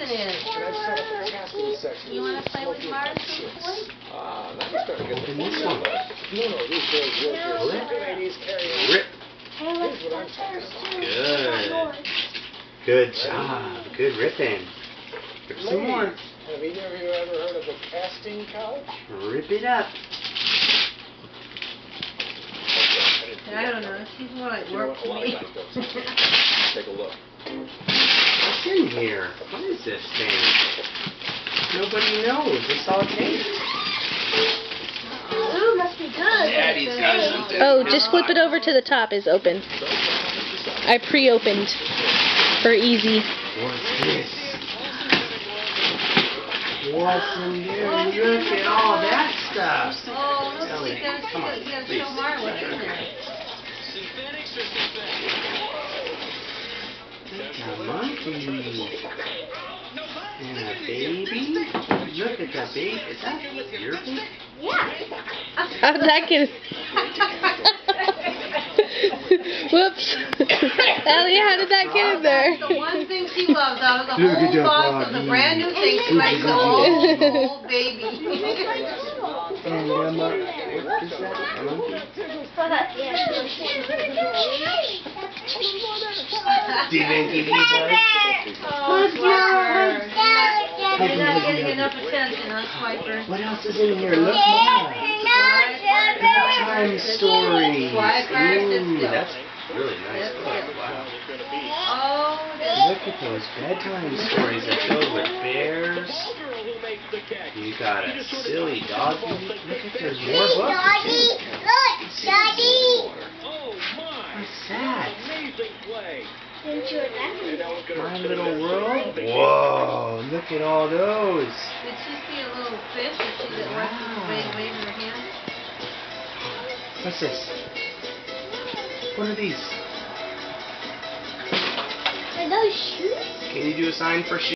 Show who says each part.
Speaker 1: Carson is. You want to play with Mars?
Speaker 2: Open this one. Rip. Good. Good job. Good ripping. Rip some more.
Speaker 3: Have either of you ever heard of a casting couch?
Speaker 2: Rip it up.
Speaker 1: I don't know. She's more like work for me.
Speaker 3: Take a look.
Speaker 2: What's in here? What is this thing? Nobody knows. It's all tape.
Speaker 4: Ooh, must be good.
Speaker 2: Daddy's got something.
Speaker 5: Oh, just flip it over to the top is open. I pre-opened for easy.
Speaker 2: What's this? What's in there? Look at all that stuff.
Speaker 1: Oh, look,
Speaker 2: Ellie,
Speaker 1: you gotta
Speaker 2: come on, please.
Speaker 1: show Mara what's in there.
Speaker 2: A monkey. And a baby. Look at the baby. Is that your baby?
Speaker 4: Yeah.
Speaker 5: How did that get... Whoops. Ellie, how did that get in there?
Speaker 1: The one thing she loves out of the
Speaker 2: Look at
Speaker 1: whole
Speaker 2: that
Speaker 1: box of the brand new thing, she likes the old baby.
Speaker 2: And what is that? A monkey? Devanky
Speaker 1: Oh, Swiper. You're not getting enough attention, huh, Swiper?
Speaker 2: What else is in here? Look more. Bedtime stories. Ooh, that's really nice. Wow.
Speaker 1: Oh,
Speaker 2: Look at those bedtime stories. They're filled with bears. You got a silly doggy. Look at there's more books.
Speaker 4: Look, Daddy.
Speaker 2: What's that?
Speaker 4: Didn't you remember?
Speaker 2: My Little World? Whoa, look at all those.
Speaker 1: did she see a little fish that she didn't want to wave in her hand?
Speaker 2: What's this? What are these?
Speaker 4: Are those shoes?
Speaker 2: Can you do a sign for shoes?